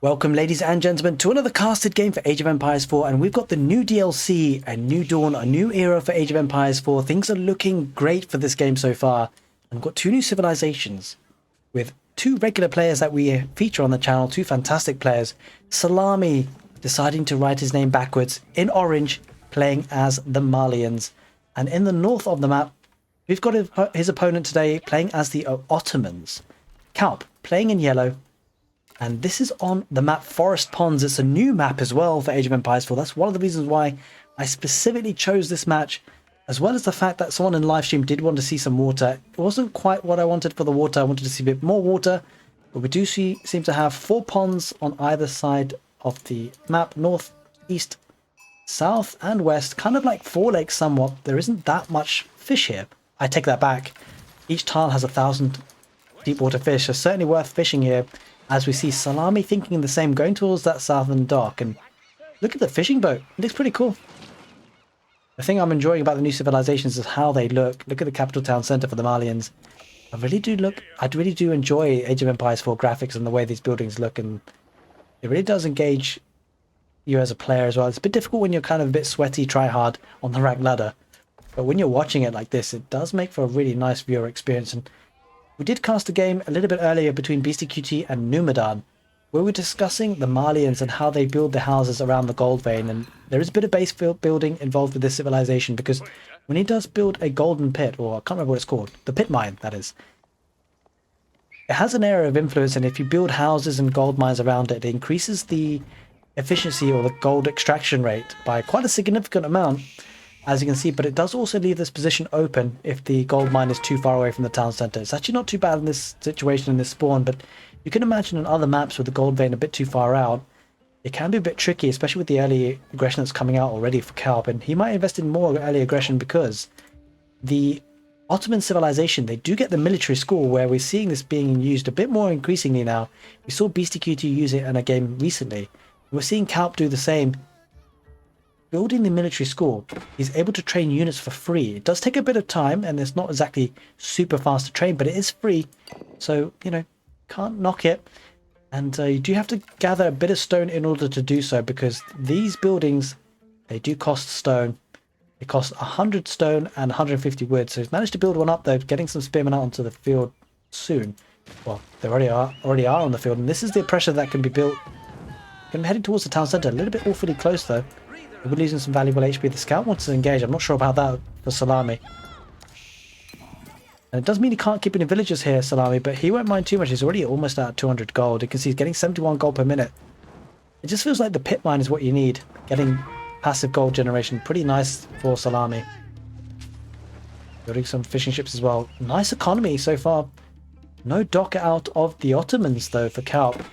Welcome ladies and gentlemen to another casted game for Age of Empires 4, and we've got the new DLC, a new dawn, a new era for Age of Empires 4. Things are looking great for this game so far. And we've got two new civilizations with two regular players that we feature on the channel, two fantastic players. Szalami deciding to write his name backwards in orange, playing as the Malians. And in the north of the map, we've got his opponent today playing as the Ottomans. Kaup playing in yellow. And this is on the map Forest Ponds. It's a new map as well for Age of Empires 4. That's one of the reasons why I specifically chose this match, as well as the fact that someone in live stream did want to see some water. It wasn't quite what I wanted for the water. I wanted to see a bit more water, but we do seem to have 4 ponds on either side of the map, north, east, south, and west. Kind of like 4 lakes somewhat. There isn't that much fish here. I take that back. Each tile has 1,000 deep water fish, so certainly worth fishing here. As we see Szalami thinking the same, going towards that southern dock. And look at the fishing boat. It looks pretty cool. The thing I'm enjoying about the new civilizations is how they look. Look at the capital town center for the Malians. I really do enjoy Age of Empires 4 graphics and the way these buildings look. And it really does engage you as a player as well. It's a bit difficult when you're kind of a bit sweaty, try hard on the rank ladder. But when you're watching it like this, it does make for a really nice viewer experience. And we did cast a game a little bit earlier between BCQT and Numadan, where we're discussing the Malians and how they build their houses around the gold vein. And there is a bit of base building involved with this civilization, because when he does build a golden pit, or I can't remember what it's called, the pit mine, that is, it has an area of influence, and if you build houses and gold mines around it, it increases the efficiency or the gold extraction rate by quite a significant amount, as you can see. But it does also leave this position open if the gold mine is too far away from the town center. It's actually not too bad in this situation, in this spawn, but you can imagine in other maps with the gold vein a bit too far out, it can be a bit tricky, especially with the early aggression that's coming out already for Kaup. And he might invest in more early aggression, because the Ottoman civilization, they do get the military school, where we're seeing this being used a bit more increasingly now. We saw BSTQT use it in a game recently. We're seeing Kaup do the same. Building the military school, he's able to train units for free. It does take a bit of time, and it's not exactly super fast to train, but it is free. So, you know, can't knock it. And you do have to gather a bit of stone in order to do so, because these buildings, they do cost stone. They cost 100 stone and 150 wood. So he's managed to build one up, though, getting some spearmen out onto the field soon. Well, they already are on the field, and this is the pressure that can be built. I'm heading towards the town center, a little bit awfully close, though. We're losing some valuable HP. The scout wants to engage. I'm not sure about that for Szalami. And it does mean he can't keep any villagers here, Szalami, but he won't mind too much. He's already almost at 200 gold. You can see he's getting 71 gold per minute. It just feels like the pit mine is what you need. Getting passive gold generation. Pretty nice for Szalami. Building some fishing ships as well. Nice economy so far. No dock out of the Ottomans, though, for Kaup.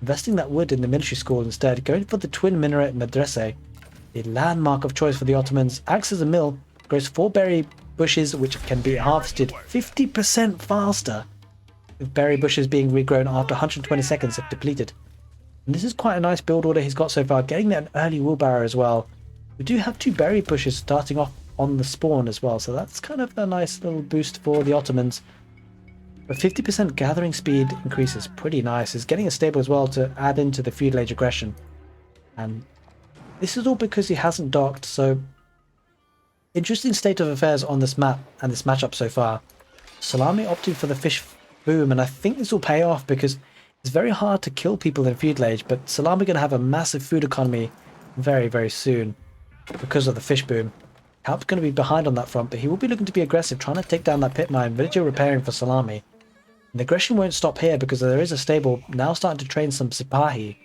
Investing that wood in the military school instead. Going for the twin minaret madrasa. The landmark of choice for the Ottomans. Acts as a mill, grows 4 berry bushes which can be harvested 50% faster, with berry bushes being regrown after 120 seconds if depleted. And this is quite a nice build order he's got so far, getting an early wheelbarrow as well. We do have 2 berry bushes starting off on the spawn as well, so that's kind of a nice little boost for the Ottomans. But 50% gathering speed increase is pretty nice. He's getting a stable as well to add into the feudal age aggression. And this is all because he hasn't docked, so interesting state of affairs on this map and this matchup so far. Szalami opting for the fish boom, and I think this will pay off, because it's very hard to kill people in feudal age, but Szalami going to have a massive food economy very, very soon because of the fish boom. Kaup's going to be behind on that front, but he will be looking to be aggressive, trying to take down that pit mine. Villager repairing for Szalami. And the aggression won't stop here, because there is a stable now starting to train some Sipahi.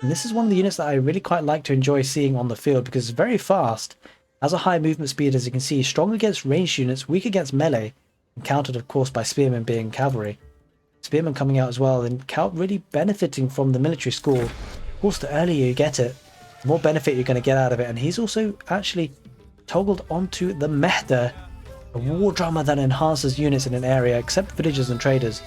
And this is one of the units that I really quite like to enjoy seeing on the field, because it's very fast, has a high movement speed, as you can see, strong against ranged units, weak against melee, and countered of course by spearmen being cavalry. Spearmen coming out as well, and Kaup really benefiting from the military school. Of course, the earlier you get it, the more benefit you're going to get out of it. And he's also actually toggled onto the Mehter, a war drummer that enhances units in an area, except villagers and traders.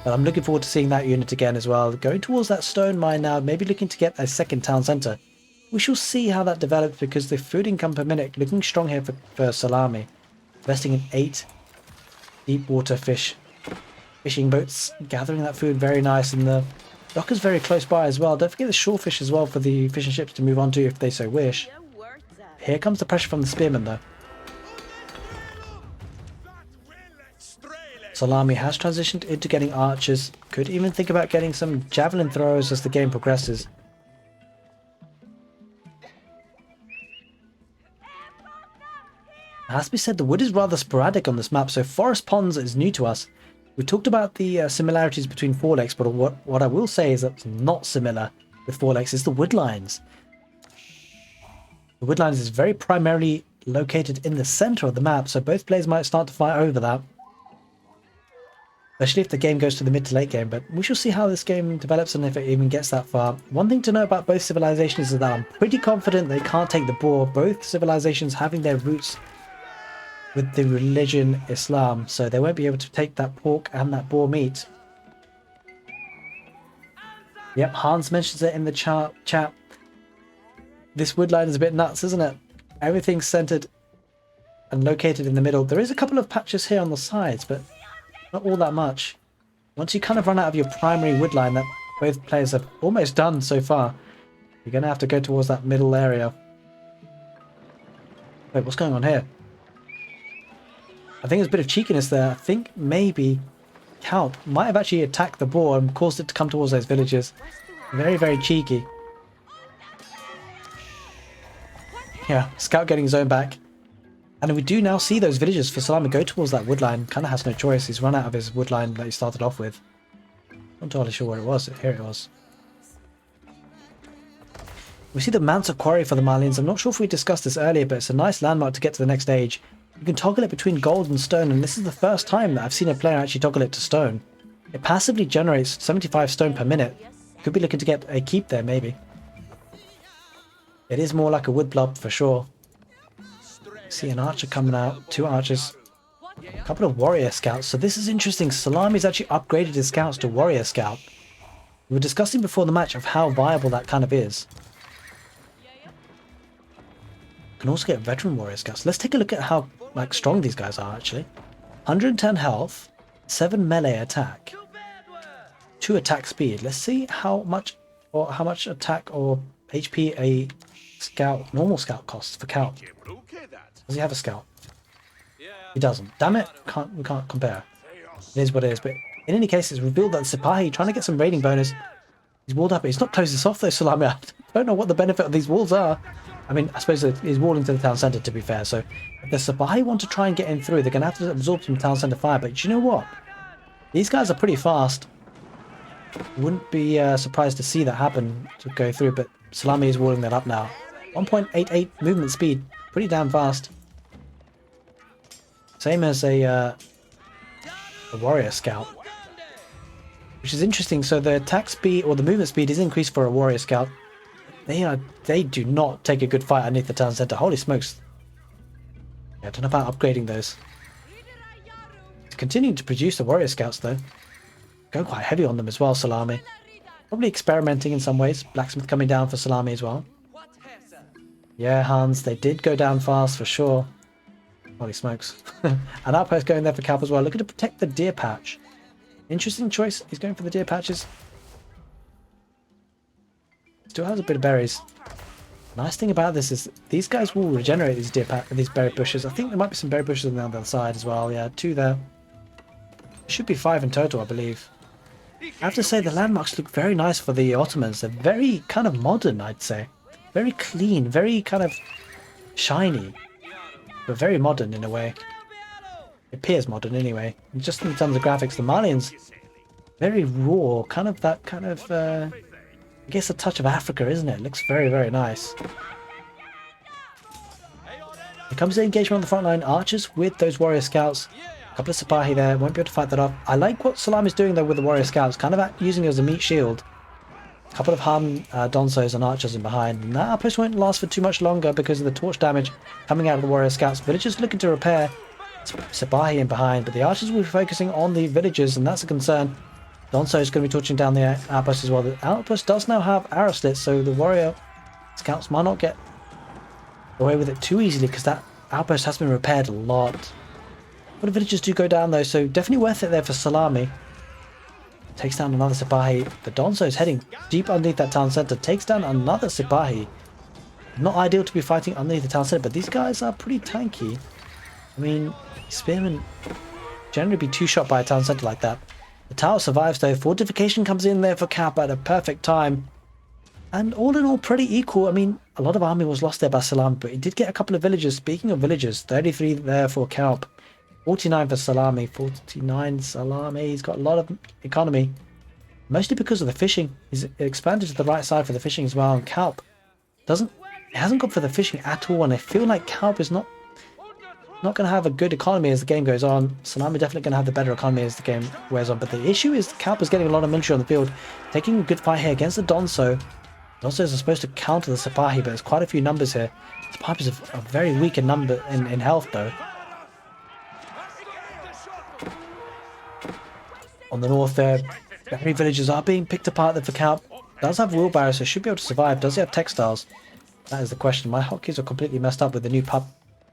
But I'm looking forward to seeing that unit again as well. Going towards that stone mine now, maybe looking to get a second town centre. We shall see how that develops, because the food income per minute looking strong here for Szalami. Investing in 8 deep water fishing boats, gathering that food very nice, and the Docker's very close by as well. Don't forget the shorefish as well for the fishing ships to move on to if they so wish. Here comes the pressure from the spearmen though. Szalami has transitioned into getting archers. Could even think about getting some javelin throwers as the game progresses. It has to be said the wood is rather sporadic on this map, so forest ponds is new to us. We talked about the similarities between Forlex, but what I will say is that's not similar with Forlex is the woodlines. The woodlines is very primarily located in the center of the map, so both players might start to fight over that. Especially if the game goes to the mid to late game, but we shall see how this game develops and if it even gets that far. One thing to know about both civilizations is that I'm pretty confident they can't take the boar, both civilizations having their roots with the religion Islam, so they won't be able to take that pork and that boar meat. Yep, Hans mentions it in the chat. This woodline is a bit nuts, isn't it? Everything's centered and located in the middle. There is a couple of patches here on the sides, but not all that much. Once you kind of run out of your primary woodline that both players have almost done so far, you're going to have to go towards that middle area. Wait, what's going on here? I think there's a bit of cheekiness there. I think maybe Kaup might have actually attacked the boar and caused it to come towards those villagers. Very, very cheeky. Yeah, Scout getting his own back. And we do now see those villagers for Szalami go towards that woodline. Kind of has no choice. He's run out of his woodline that he started off with. Not entirely sure where it was. Here it was. We see the Mansa quarry for the Malians. I'm not sure if we discussed this earlier, but it's a nice landmark to get to the next stage. You can toggle it between gold and stone, and this is the first time that I've seen a player actually toggle it to stone. It passively generates 75 stone per minute. Could be looking to get a keep there, maybe. It is more like a wood blob for sure. See an archer coming out, 2 archers, a couple of warrior scouts. So this is interesting. Szalami's actually upgraded his scouts to warrior scout. We were discussing before the match of how viable that kind of is. You can also get veteran warrior scouts. Let's take a look at how strong these guys are actually. 110 health, 7 melee attack, 2 attack speed. Let's see how much attack or HP a scout, normal scout costs for Kaup. Does he have a scout? He doesn't. Damn it, we can't compare. It is what it is, but in any case it's revealed that Sipahi trying to get some raiding bonus. He's walled up, but he's not closed this off though, Szalami. I don't know what the benefit of these walls are. I mean, I suppose he's walled into the town centre to be fair, so if the Sipahi want to try and get in through, they're going to have to absorb some town centre fire, but do you know what? These guys are pretty fast. Wouldn't be surprised to see that happen to go through, but Szalami is walling that up now. 1.88 movement speed, pretty damn fast. Same as a warrior scout, which is interesting. So the attack speed or the movement speed is increased for a warrior scout. They do not take a good fight underneath the town centre. Holy smokes! Yeah, I don't know about upgrading those. Continuing to produce the warrior scouts though. Going quite heavy on them as well, Szalami. Probably experimenting in some ways. Blacksmith coming down for Szalami as well. Yeah, Hans, they did go down fast for sure. Holy smokes. An outpost going there for Kaup as well. Looking to protect the deer patch. Interesting choice. He's going for the deer patches. Still has a bit of berries. Nice thing about this is these guys will regenerate these berry bushes. I think there might be some berry bushes on the other side as well. Yeah, 2 there. Should be 5 in total, I believe. I have to say the landmarks look very nice for the Ottomans. They're very kind of modern, I'd say. Very clean, very kind of shiny. But very modern in a way. It appears modern anyway. And just in terms of graphics, the Malians, very raw, kind of that kind of, I guess a touch of Africa, isn't it? It looks very, very nice. Here comes the engagement on the front line. Archers with those warrior scouts. A couple of Sipahi there, won't be able to fight that off. I like what Szalami's doing though with the warrior scouts, kind of using it as a meat shield. A couple of Han Donsos and archers in behind. And that outpost won't last for too much longer because of the torch damage coming out of the warrior scouts. Villagers looking to repair. Sipahi in behind, but the archers will be focusing on the villagers, and that's a concern. Donso is going to be torching down the outpost as well. The outpost does now have arrow slits, so the warrior scouts might not get away with it too easily because that outpost has been repaired a lot. But the villagers do go down though, so definitely worth it there for Szalami. Takes down another Sipahi. The Donso is heading deep underneath that town center. Takes down another Sipahi. Not ideal to be fighting underneath the town center, but these guys are pretty tanky. I mean, Spearmen generally be two-shot by a town center like that. The tower survives though. Fortification comes in there for Kaup at a perfect time. And all in all, pretty equal. I mean, a lot of army was lost there by Szalami, but he did get a couple of villages. Speaking of villages, 33 there for Kaup. 49 for Szalami, 49 Szalami. He's got a lot of economy, mostly because of the fishing. He's expanded to the right side for the fishing as well. And Kaup hasn't gone for the fishing at all. And I feel like Kaup is not going to have a good economy as the game goes on. Szalami definitely going to have the better economy as the game wears on. But the issue is Kaup is getting a lot of military on the field, taking a good fight here against the Donso. Donsos are supposed to counter the Sipahi, but there's quite a few numbers here. Sipahi are very weak in number in health though. On the north there, very villages are being picked apart there for Kaup. Does have wheelbarrows, so should be able to survive. Does he have textiles? That is the question. My hotkeys are completely messed up with the new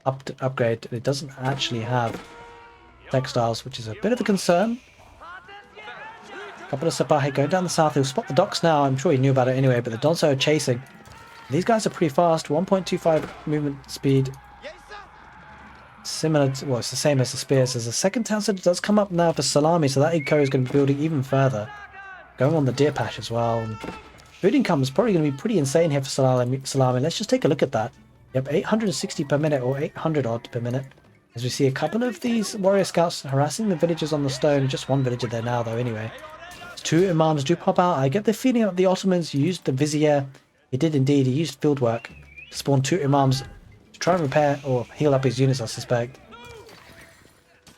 upgrade. It doesn't actually have textiles, which is a bit of a concern. A couple of Sipahi going down the south. He'll spot the docks now. I'm sure he knew about it anyway, but the Donso are chasing. These guys are pretty fast. 1.25 movement speed. Similar to, well, it's the same as the spears. As the second town center does come up now for Szalami, so that eco is going to be building even further. Going on the deer patch as well. Food income is probably going to be pretty insane here for Szalami. Let's just take a look at that. Yep, 860 per minute, or 800 odd per minute. As we see a couple of these warrior scouts harassing the villagers on the stone. Just one villager there now though anyway. Two imams do pop out. I get the feeling that the Ottomans used the vizier. He did indeed. He used field work to spawn two imams to try and repair or heal up his units, I suspect.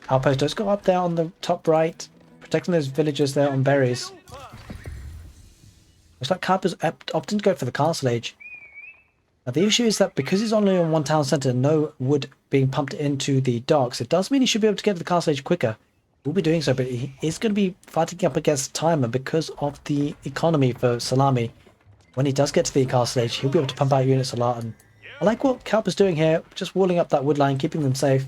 Outpost does go up there on the top right, protecting those villagers there on berries. Looks like Kaup is opting to go for the castle age. Now the issue is that because he's only on one town centre, no wood being pumped into the docks, it does mean he should be able to get to the castle age quicker. Will be doing so, but he is going to be fighting up against timer because of the economy for Szalami. When he does get to the castle age, he'll be able to pump out units a lot. And I like what Kaup is doing here, just walling up that wood line, keeping them safe.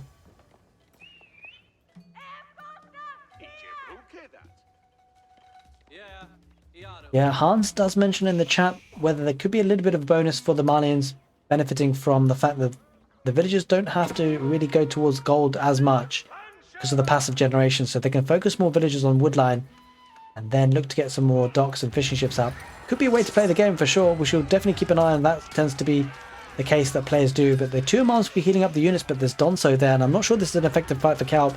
Yeah, Hans does mention in the chat whether there could be a little bit of a bonus for the Malians, benefiting from the fact that the villagers don't have to really go towards gold as much because of the passive generation, so they can focus more villagers on woodline and then look to get some more docks and fishing ships out. Could be a way to play the game for sure. We should definitely keep an eye on that. Tends to be the case that players do, but the two imams will be healing up the units, but there's Donso there, and I'm not sure this is an effective fight for Kaup.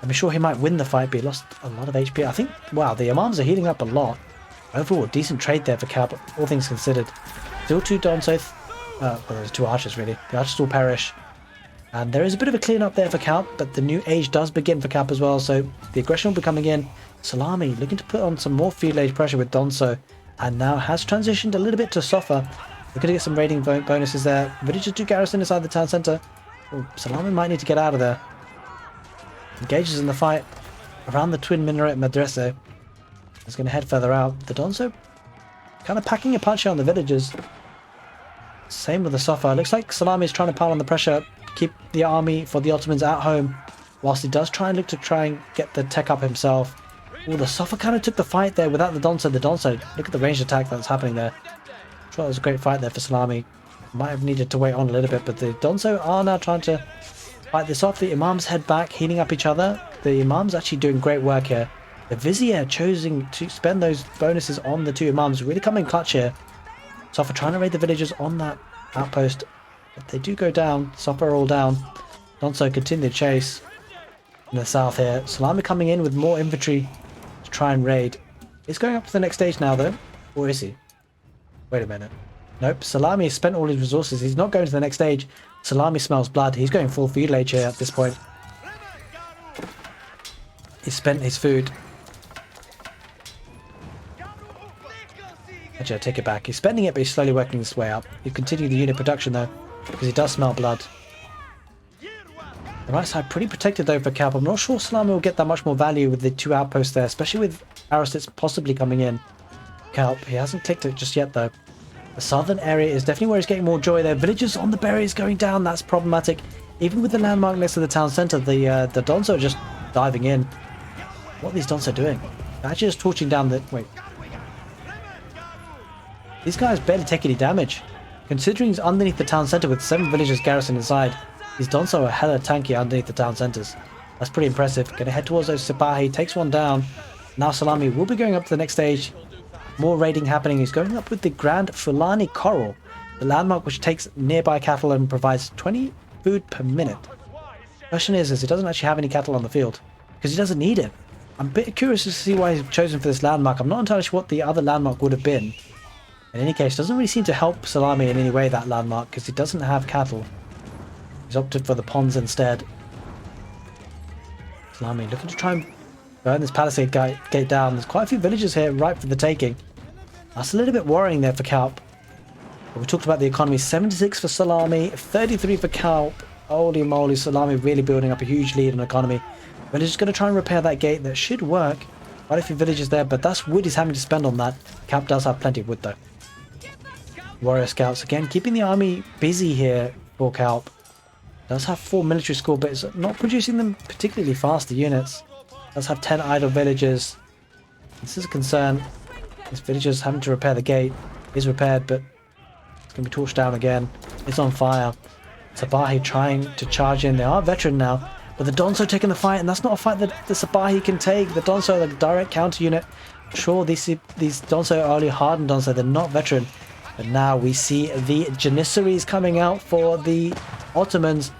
I'm sure he might win the fight, but he lost a lot of HP. I think, wow, the imams are healing up a lot. Overall, decent trade there for Kaup, all things considered. Still two Donso, well, there's two archers really. The archers will perish. And there is a bit of a clean up there for Kaup, but the new age does begin for Kaup as well, so the aggression will be coming in. Szalami looking to put on some more field age pressure with Donso, and now has transitioned a little bit to Sofa. We're going to get some raiding bonuses there. Villagers do garrison inside the town centre. Oh, Szalami might need to get out of there. Engages in the fight around the twin minaret madrasa. He's going to head further out. The Donso kind of packing a punch on the villagers. Same with the Sofa. Looks like Szalami is trying to pile on the pressure, keep the army for the Ottomans at home, whilst he does try and get the tech up himself. Oh, the Sofa kind of took the fight there without the Donso. The Donso, look at the ranged attack that's happening there. I'm sure that was a great fight there for Szalami. Might have needed to wait on a little bit, but the Donso are now trying to fight this off. The Imams head back, healing up each other. The Imams actually doing great work here. The Vizier choosing to spend those bonuses on the two Imams, really coming clutch here. Sofa trying to raid the villagers on that outpost, but they do go down. Sofa are all down. Donso continue the chase in the south here. Szalami coming in with more infantry to try and raid. He's going up to the next stage now though, or is he? Wait a minute. Nope, Szalami has spent all his resources. He's not going to the next stage. Szalami smells blood. He's going full feudal age here at this point. He's spent his food. Actually, I take it back. He's spending it, but he's slowly working his way up. He'll continue the unit production though, because he does smell blood. The right side pretty protected though for Kaup. I'm not sure Szalami will get that much more value with the two outposts there, especially with Aristides possibly coming in. Kaup, he hasn't clicked it just yet though. The southern area is definitely where he's getting more joy there. Villagers on the berries going down, that's problematic. Even with the landmark next to the town centre, the Donso are just diving in. What are these Donso doing? Actually just torching down the... Wait. These guys barely take any damage. Considering he's underneath the town centre with 7 villagers garrisoned inside, these Donso are hella tanky underneath the town centres. That's pretty impressive. Gonna head towards those Sipahi, takes one down. Now Szalami will be going up to the next stage. More raiding happening. He's going up with the Grand Fulani Coral, the landmark which takes nearby cattle and provides 20 food per minute. Question is he doesn't actually have any cattle on the field, because he doesn't need it. I'm a bit curious to see why he's chosen for this landmark. I'm not entirely sure what the other landmark would have been. In any case, doesn't really seem to help Szalami in any way, that landmark, because he doesn't have cattle. He's opted for the ponds instead. Szalami looking to try and burn this palisade gate down. There's quite a few villages here ripe for the taking. That's a little bit worrying there for Kaup. But we talked about the economy. 76 for Szalami, 33 for Kaup. Holy moly, Szalami really building up a huge lead in economy. But he's just going to try and repair that gate. That should work. Quite a few villages there, but that's wood he's having to spend on that. Kaup does have plenty of wood though. Warrior scouts again, keeping the army busy here for Kaup. Does have 4 military school, but it's not producing them particularly fast, the units. Does have 10 idle villagers. This is a concern. This villager's having to repair the gate. It is repaired, but it's going to be torched down again. It's on fire. Sipahi trying to charge in. They are veteran now, but the Donso taking the fight, and that's not a fight that the Sipahi can take. The Donso, the direct counter unit. Sure, these Donso are only hardened Donso. They're not veteran. But now we see the Janissaries coming out for the Ottomans.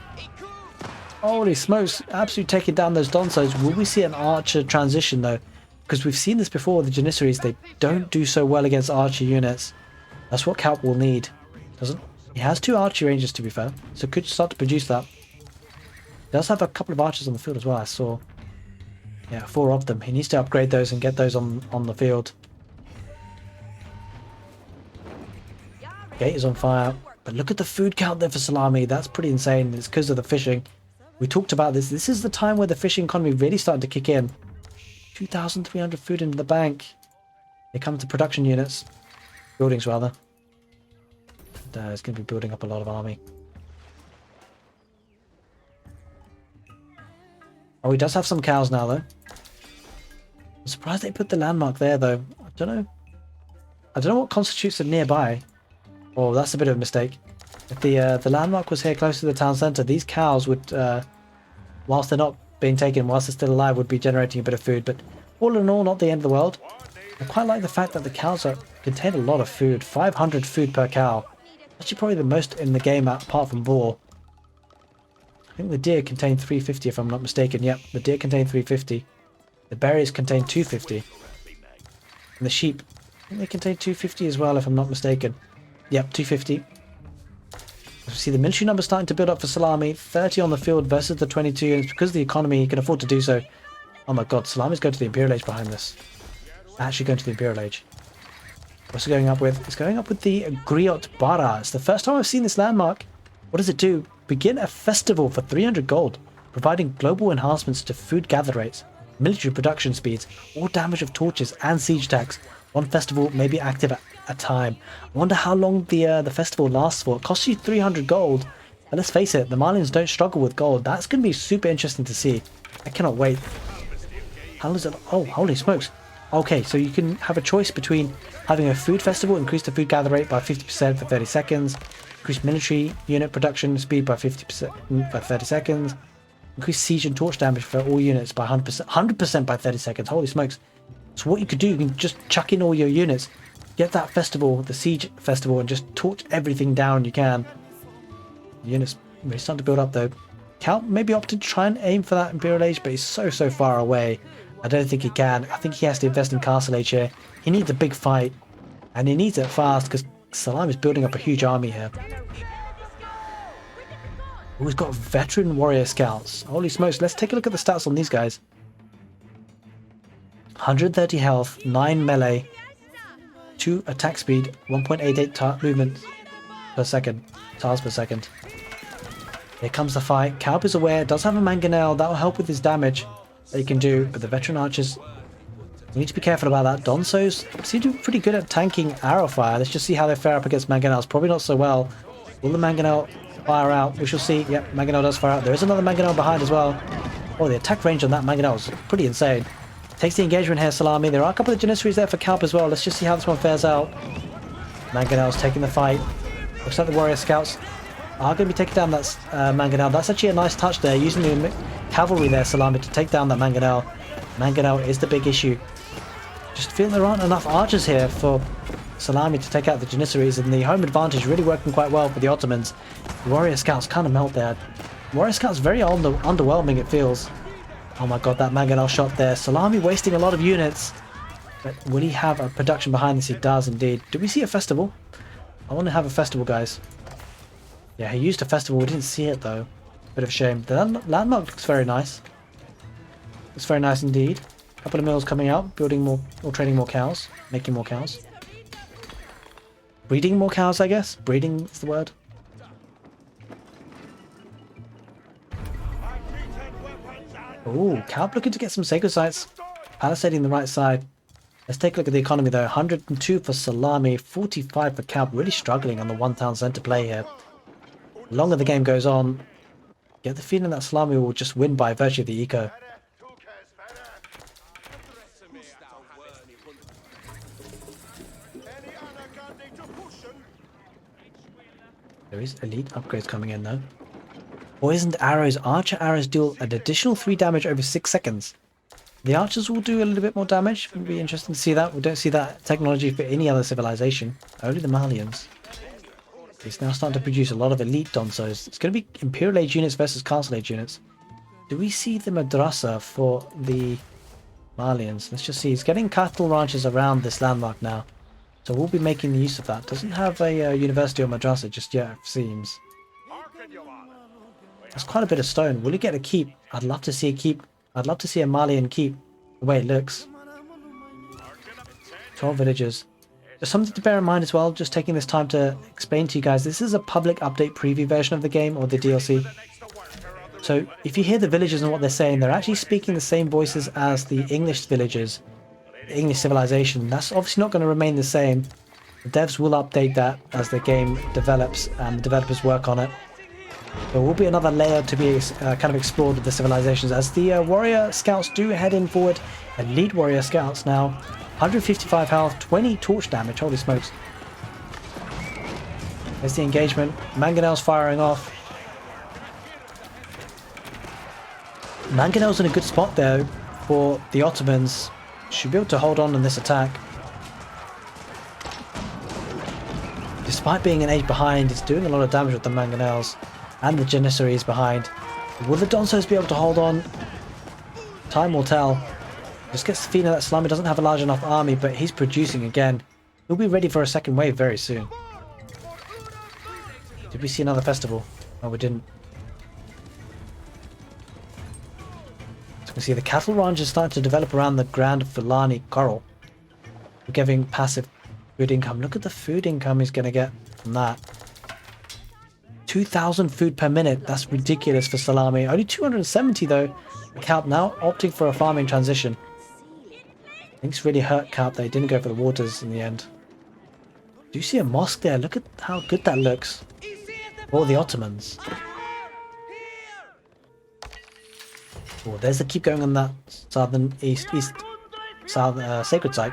Holy smokes, absolutely taking down those Donsos. Will we see an archer transition though? Because we've seen this before, the Janissaries, they don't do so well against archer units. That's what Kaup will need. He has 2 archery ranges to be fair, so could start to produce that. He does have a couple of archers on the field as well, I saw. Yeah, 4 of them. He needs to upgrade those and get those on the field. Gate is on fire, but look at the food count there for Szalami. That's pretty insane. It's because of the fishing. We talked about this. This is the time where the fishing economy really started to kick in. 2,300 food into the bank. They come to production units. Buildings, rather. And, it's going to be building up a lot of army. Oh, he does have some cows now, though. I'm surprised they put the landmark there, though. I don't know what constitutes a nearby. Oh, that's a bit of a mistake. If the landmark was here close to the town centre, these cows would, whilst they're not being taken, whilst they're still alive, would be generating a bit of food. But all in all, not the end of the world. I quite like the fact that the cows contain a lot of food. 500 food per cow. Actually probably the most in the game apart from boar. I think the deer contain 350 if I'm not mistaken. Yep, the deer contain 350. The berries contain 250. And the sheep, I think they contain 250 as well if I'm not mistaken. Yep, 250. We see the military numbers starting to build up for Szalami. 30 on the field versus the 22 units. Because of the economy, he can afford to do so. Oh my god, Szalami's going to the Imperial Age behind this. Actually going to the Imperial Age. What's it going up with? It's going up with the Griot Bara. It's the first time I've seen this landmark. What does it do? Begin a festival for 300 gold, providing global enhancements to food gather rates, military production speeds, or damage of torches and siege attacks. One festival may be active at a time. I wonder how long the festival lasts for. It costs you 300 gold. But let's face it, the Malians don't struggle with gold. That's going to be super interesting to see. I cannot wait. How long is it? Oh, holy smokes. Okay, so you can have a choice between having a food festival, increase the food gather rate by 50% for 30 seconds, increase military unit production speed by 50% by 30 seconds, increase siege and torch damage for all units by 100% by 30 seconds. Holy smokes. So what you could do, you can just chuck in all your units, get that festival, the siege festival, and just torch everything down you can. The units really starting to build up though. Kaup maybe opted to try and aim for that Imperial Age, but he's so far away. I don't think he can. I think he has to invest in Castle Age here. He needs a big fight, and he needs it fast because Szalami is building up a huge army here. Oh, he's got veteran warrior scouts. Holy smokes, let's take a look at the stats on these guys. 130 health, 9 melee, 2 attack speed, 1.88 movement per second, tiles per second. Here comes the fight. Kaup is aware, does have a mangonel, that will help with his damage that he can do, but the veteran archers, we need to be careful about that. Donsos seem to be pretty good at tanking arrow fire. Let's just see how they fare up against mangonels. Probably not so well. Will the mangonel fire out? We shall see. Yep, mangonel does fire out. There is another mangonel behind as well. Oh, the attack range on that mangonel is pretty insane. Takes the engagement here, Szalami. There are a couple of Janissaries there for Kaup as well. Let's just see how this one fares out. Mangonel's taking the fight. Looks like the warrior scouts are going to be taking down that Mangonel. That's actually a nice touch there, using the cavalry there, Szalami, to take down that Mangonel. Mangonel is the big issue. Just feel there aren't enough archers here for Szalami to take out the Janissaries, and the home advantage really working quite well for the Ottomans. The warrior scouts kind of melt there. Warrior scouts very underwhelming, it feels. Oh my god, that Mangonel shot there. Szalami wasting a lot of units. But will he have a production behind this? He does indeed. Do we see a festival? I want to have a festival, guys. Yeah, he used a festival. We didn't see it though. Bit of a shame. The landmark looks very nice. It's very nice indeed. A couple of mills coming out, building more or trading more cows, making more cows. Breeding more cows, I guess. Breeding is the word. Ooh, Kaup looking to get some sacred sites. Palisading the right side. Let's take a look at the economy though. 102 for Szalami, 45 for Kaup. Really struggling on the one town centre play here. The longer the game goes on, get the feeling that Szalami will just win by virtue of the eco. There is elite upgrades coming in though. Poisoned arrows. Archer arrows deal an additional 3 damage over 6 seconds. The archers will do a little bit more damage. It would be interesting to see that. We don't see that technology for any other civilization. Only the Malians. It's now starting to produce a lot of elite donzos. It's going to be Imperial Age units versus Castle Age units. Do we see the madrasa for the Malians? Let's just see. He's getting cattle ranches around this landmark now. So we'll be making use of that. Doesn't have a university or madrasa just yet, it seems. That's quite a bit of stone. Will he get a keep? I'd love to see a keep. I'd love to see a Malian keep, the way it looks. 12 villagers. There's something to bear in mind as well, just taking this time to explain to you guys, this is a public update preview version of the game, or the DLC. So if you hear the villagers and what they're saying, they're actually speaking the same voices as the English villagers, the English civilization. That's obviously not going to remain the same. The devs will update that as the game develops and the developers work on it. There will be another layer to be kind of explored with the civilizations as the warrior scouts do head in forward. Elite warrior scouts now. 155 health, 20 torch damage. Holy smokes. There's the engagement. Mangonel's firing off. Mangonel's in a good spot though for the Ottomans. Should be able to hold on in this attack. Despite being an age behind, it's doing a lot of damage with the Mangonels. And the Janissaries behind. Will the Donzos be able to hold on? Time will tell. Just gets the feeling that Szalami doesn't have a large enough army, but he's producing again. He'll be ready for a second wave very soon. Did we see another festival? No, we didn't. So we can see the cattle ranch is starting to develop around the Grand Fulani Coral. We're giving passive food income. Look at the food income he's going to get from that. 2,000 food per minute. That's ridiculous for Szalami. Only 270 though. Kaup now opting for a farming transition. I think it's really hurt Kaup that he didn't go for the waters in the end. Do you see a mosque there? Look at how good that looks. For the Ottomans. Oh, there's the keep going on that southern south sacred site.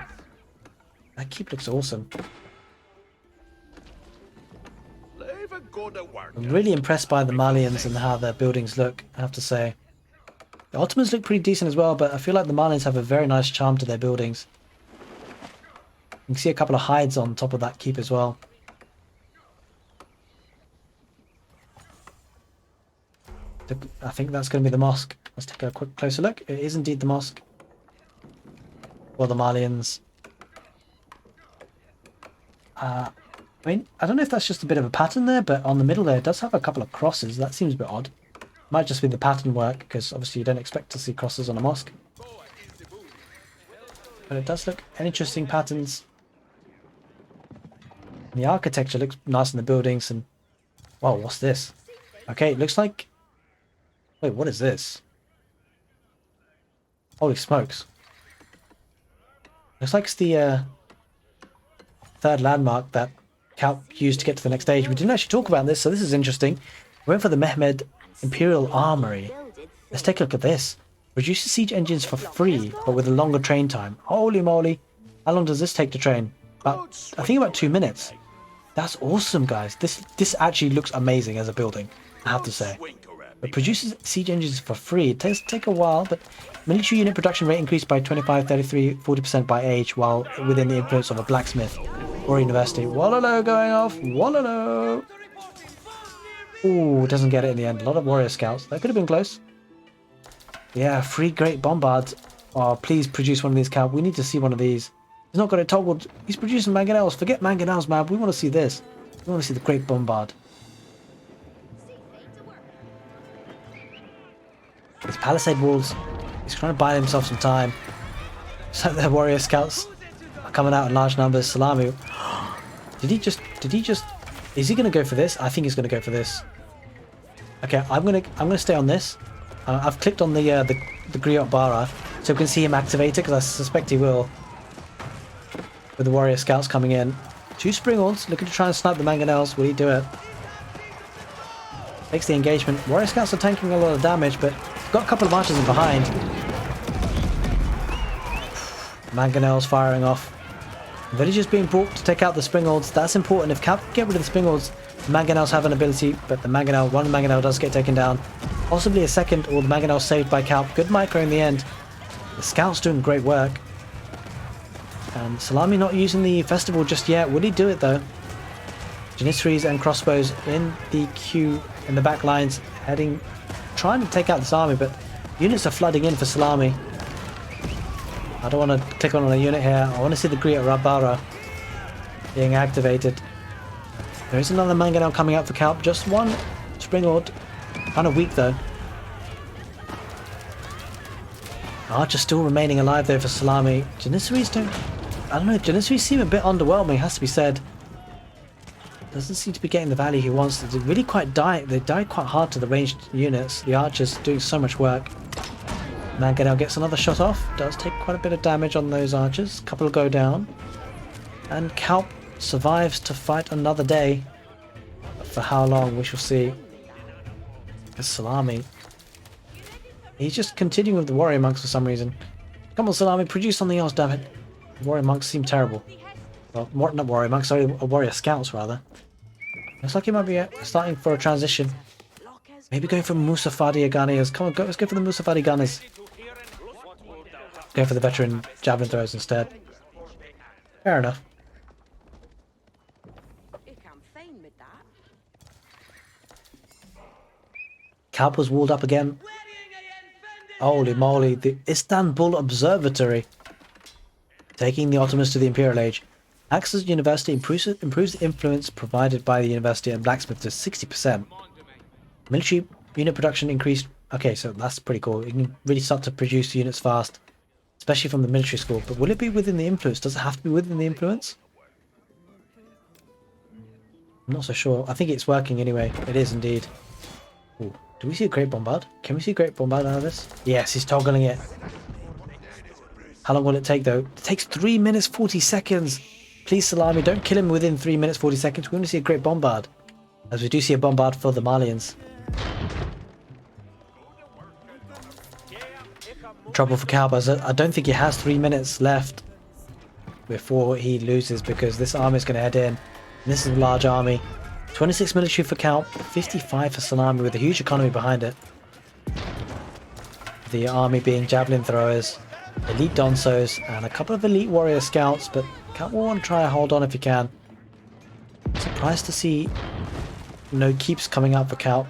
That keep looks awesome. I'm really impressed by the Malians and how their buildings look, I have to say. The Ottomans look pretty decent as well, but I feel like the Malians have a very nice charm to their buildings. You can see a couple of hides on top of that keep as well. I think that's going to be the mosque. Let's take a quick closer look. It is indeed the mosque. Or the Malians. I mean, I don't know if that's just a bit of a pattern there, but on the middle there it does have a couple of crosses. That seems a bit odd. Might just be the pattern work, because obviously you don't expect to see crosses on a mosque. But it does look interesting patterns. The architecture looks nice in the buildings, and... Whoa, what's this? Okay, it looks like... Wait, what is this? Holy smokes. Looks like it's the third landmark that Kaup used to get to the next stage. We didn't actually talk about this, so this is interesting. We went for the Mehmed Imperial Armory. Let's take a look at this. Produces siege engines for free, but with a longer train time. Holy moly. How long does this take to train? I think about 2 minutes. That's awesome, guys. This actually looks amazing as a building, I have to say. It produces siege engines for free. It does take a while, but military unit production rate increased by 25, 33, 40% by age, while within the influence of a blacksmith or university. Wallalo going off. Wallalo. Ooh, doesn't get it in the end. A lot of warrior scouts. That could have been close. Yeah, 3 great bombards. Oh, please produce one of these, Kaup. We need to see one of these. He's not got it toggled. He's producing mangonels. Forget mangonels, man. We want to see this. We want to see the great bombard. His palisade walls. He's trying to buy himself some time. So the warrior scouts are coming out in large numbers. Szalami. Did he just... Is he going to go for this? I think he's going to go for this. Okay, I'm gonna stay on this. I've clicked on the Griot Bara, so we can see him activate it, because I suspect he will. With the warrior scouts coming in. 2 Springalds looking to try and snipe the mangonels. Will he do it? Takes the engagement. Warrior scouts are tanking a lot of damage, but got a couple of archers in behind. Mangonels firing off. Villagers being brought to take out the Springalds. That's important. If Kaup get rid of the Springalds, the mangonels have an ability, but the one mangonel does get taken down. Possibly a second, or the mangonel saved by Kaup. Good micro in the end. The scouts doing great work. And Szalami not using the festival just yet. Will he do it though? Janissaries and crossbows in the queue in the back lines, trying to take out this army, but units are flooding in for Szalami. I don't want to click on a unit here. I want to see the Griot Rabara being activated. There is another mangonel coming out for Kaup. Just one Springald. Kind of weak though. Archer still remaining alive there for Szalami. Janissaries don't... I don't know, Janissaries seem a bit underwhelming, has to be said. Doesn't seem to be getting the value he wants. They really they died quite hard to the ranged units. The archers doing so much work. Mangonel gets another shot off. Does take quite a bit of damage on those archers. Couple go down. And Kaup survives to fight another day. For how long, we shall see. Szalami. He's just continuing with the warrior monks for some reason. Come on, Szalami, produce something else, damn it. Warrior monks seem terrible. Well, not warrior monks, sorry, warrior scouts rather. Looks like he might be starting for a transition. Maybe going for Musafadi Aghanis. Come on, let's go for the Musafadi Aghanis. Go for the veteran javelin throws instead. Fair enough. Kaup was walled up again. Holy moly, the Istanbul Observatory. Taking the Ottomans to the Imperial Age. Acts as a university, improves the influence provided by the university and blacksmith to 60%. Military unit production increased. Okay, so that's pretty cool. You can really start to produce units fast. Especially from the military school. But will it be within the influence? Does it have to be within the influence? I'm not so sure. I think it's working anyway. It is indeed. Ooh. Do we see a Great Bombard? Can we see a Great Bombard out of this? Yes, he's toggling it. How long will it take though? It takes 3 minutes 40 seconds. Please, Szalami, don't kill him within 3 minutes 40 seconds. We want to see a Great Bombard. As we do see a Bombard for the Malians. Trouble for Kaup, as I don't think he has 3 minutes left before he loses, because this army is going to head in. And this is a large army. 26 military for Kaup, 55 for Szalami, with a huge economy behind it. The army being javelin throwers, elite donsos, and a couple of elite warrior scouts, but Kaup will want to try and hold on if he can. Surprised to see no keeps coming out for Kaup.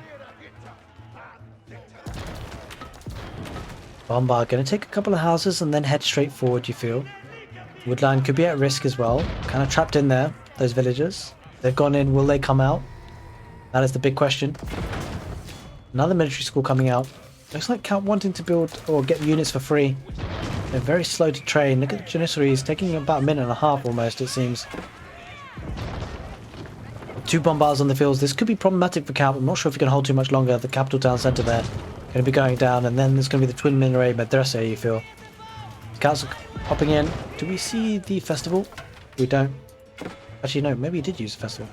Bombard going to take a couple of houses and then head straight forward, you feel. Woodline could be at risk as well. Kind of trapped in there, those villagers. They've gone in, will they come out? That is the big question. Another military school coming out. Looks like Kaup wanting to build or get units for free. They're very slow to train. Look at the Janissaries, taking about a minute and a half almost, it seems. 2 bombards on the fields. This could be problematic for Kaup. I'm not sure if he can hold too much longer. The capital town centre there going to be going down, and then there's going to be the twin minaret madrasa, you feel. Scouts are popping in. Do we see the festival? We don't. Actually, no, maybe he did use the festival.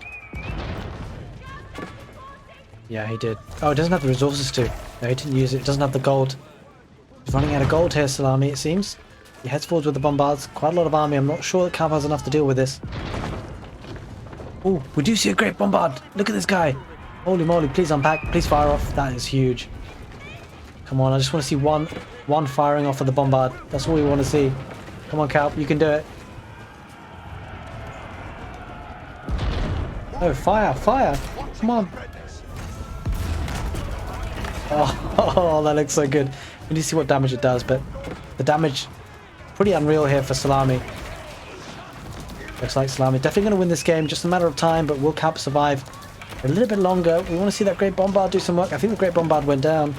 Yeah, he did. Oh, it doesn't have the resources to. No, he didn't use it. It doesn't have the gold. He's running out of gold here, Szalami, it seems. He heads forwards with the bombards. Quite a lot of army. I'm not sure that Kaup has enough to deal with this. Oh, we do see a great bombard. Look at this guy. Holy moly, please unpack. Please fire off. That is huge. Come on, I just want to see one firing off of the bombard. That's all we want to see. Come on, Kaup, you can do it. Oh, fire, fire. Come on. Oh, that looks so good. We need to see what damage it does, but the damage, pretty unreal here for Szalami. Looks like Szalami definitely going to win this game, just a matter of time, but will Kaup survive for a little bit longer? We want to see that Great Bombard do some work. I think the Great Bombard went down.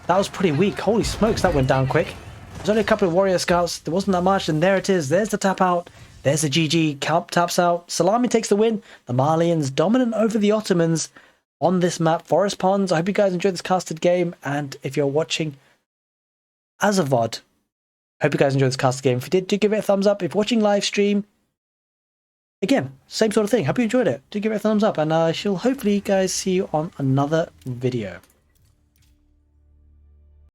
That was pretty weak. Holy smokes, that went down quick. There's only a couple of warrior scouts. There wasn't that much, and there it is. There's the tap out. There's the GG. Kaup taps out. Szalami takes the win. The Malians dominant over the Ottomans on this map, Forest Ponds. I hope you guys enjoyed this casted game, and if you're watching as a VOD, hope you guys enjoyed this casted game. If you did, do give it a thumbs up. If you're watching live stream, again, same sort of thing. Hope you enjoyed it. Do give it a thumbs up, and I shall hopefully guys see you on another video.